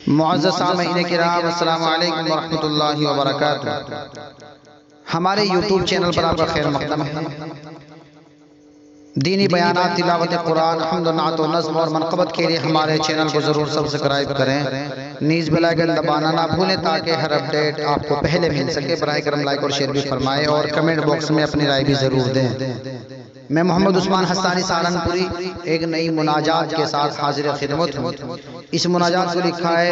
मुअज़्ज़ज़ सामीईन किराम, अस्सलामु अलैकुम व रहमतुल्लाहि व बरकातुहू। हमारे यूट्यूब चैनल पर आपका खैर मक़दम है। दीनी बयानात, तिलावत कुरान, हम्द, नात व नज़्म और मनक़बत के लिए हमारे चैनल को ज़रूर सब्सक्राइब करें। नीज़ बेल आइकन दबाना ना भूलें ताकि हर अपडेट आपको पहले मिल सके। बराए करम लाइक और शेयर भी फरमाएं और कमेंट बॉक्स में अपनी राय भी ज़रूर दें। मैं मोहम्मद उस्मान हस्सानी सहारनपुरी एक नई मुनाजात के साथ हाजिर खिदमत हूँ। इस मुनाजात को लिखा है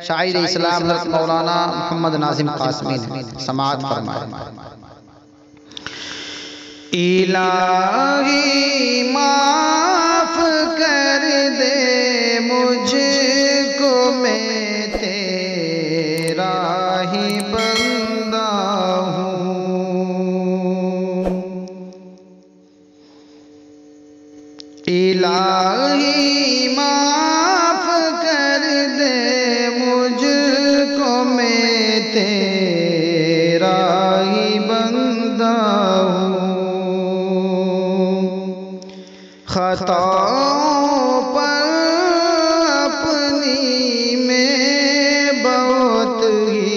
शायर इस्लाम हज़रत मौलाना मोहम्मद नाज़िम क़ासिमी ने। समाअत फरमाएं। इलाही माफ कर दे मुझको, मैं तेरा ही बंदा हूँ। इलाही माफ कर दे मुझको, मैं तेरा ही बंदा हूँ। खताओं पर अपनी मैं बहुत ही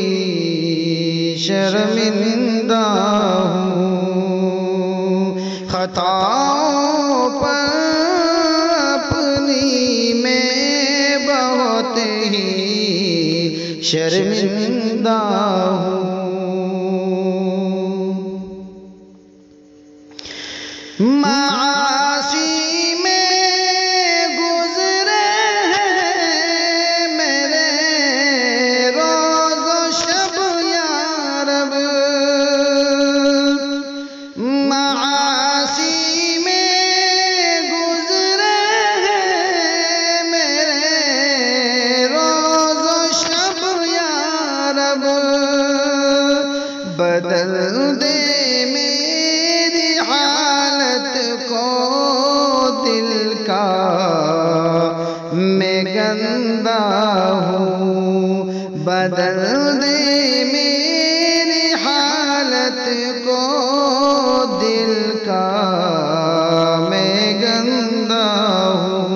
शर्मिंदा हूँ। खताओं पर अपनी मैं बहुत ही शर्मिंदा हूँ। बदल दे मेरी हालत को, दिल का मैं गंदा हूँ। बदल दे मेरी हालत को, दिल का मैं गंदा हूँ।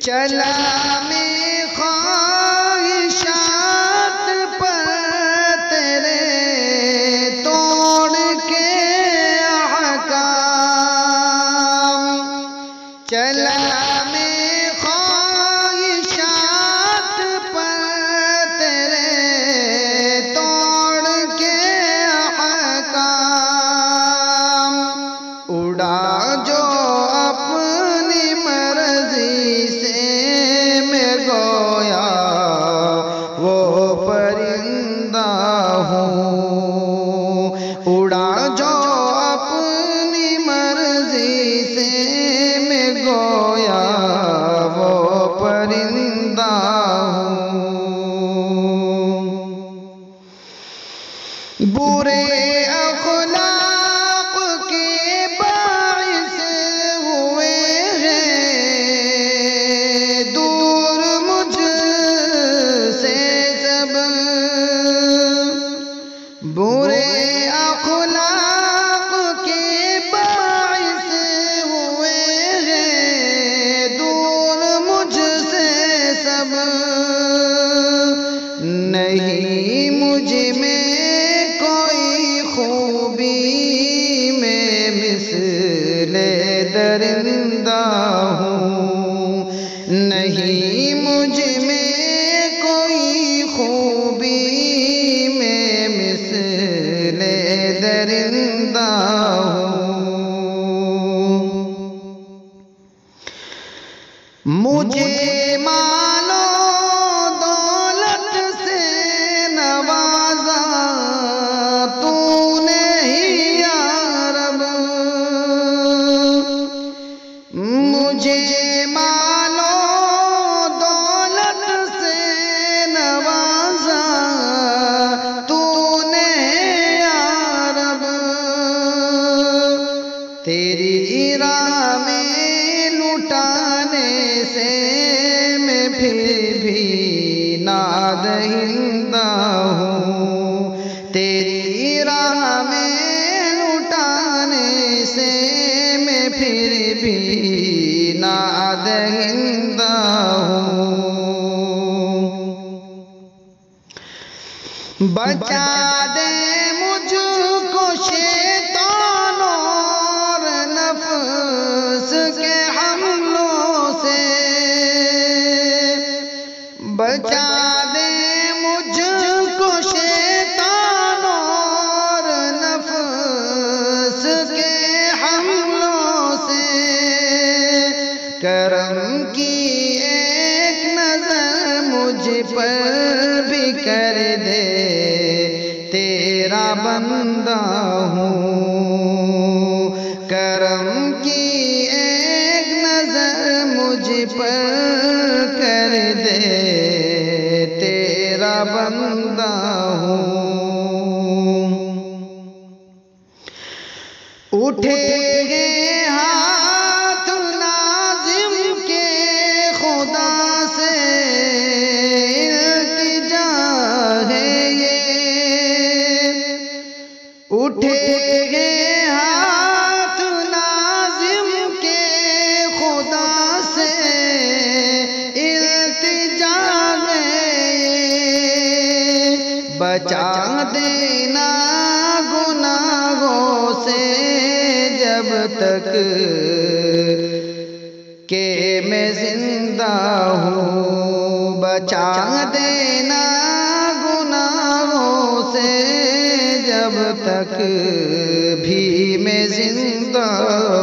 चला चला मैं ख्वाहिशात पर तेरे तोड़ के अहकाम। उड़ा जो अपनी मर्जी से मैं गोया वो परिंदा हूँ। उड़ा जो अपनी मर्जी से गोया वो परिंदा हूँ। बुरे अखलाक के बाइस हुए हैं दूर मुझसे सब। बुरे नहीं मुझ में कोई खूबी, मैं मिसले दरिंदा हूँ। नहीं मुझ में कोई खूबी, मैं मिसले दरिंदा हूँ। मुझे मुझे मालो दौलत से नवाजा तूने या रब। तेरी राह में लुटाने से मैं फिर भी नादहिंदा हूँ। तेरी राह में लुटाने से मैं फिर भी सीना दहिंदा हूँ। बचा दे मुझको शैतान और नफ्स के हमलों से, बचा दे मुझको शैतान और नफ्स के हमलों से। करम की एक नजर मुझ पर भी कर दे, तेरा बंदा हूँ। करम की एक नजर मुझ पर कर दे, तेरा बंदा हूँ। उठेंगे हाथ नाज़िम के खुदा से, इल्तिजा है ये। उठेंगे हाथ नाज़िम के खुदा से, इल्तिजा है ये। बचा देना गुनाहों से जब तक के मैं जिंदा हूँ। बचा देना गुनाहों से जब तक भी मैं जिंदा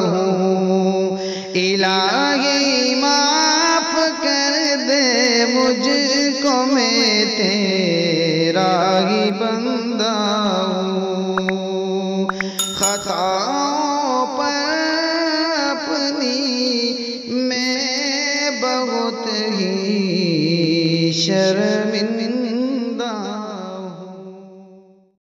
हूँ। इलाही माफ कर दे मुझको, मैं तेरा ही बंदा हूँ। खताओं पर अपनी मैं बहुत ही शर्मिंदा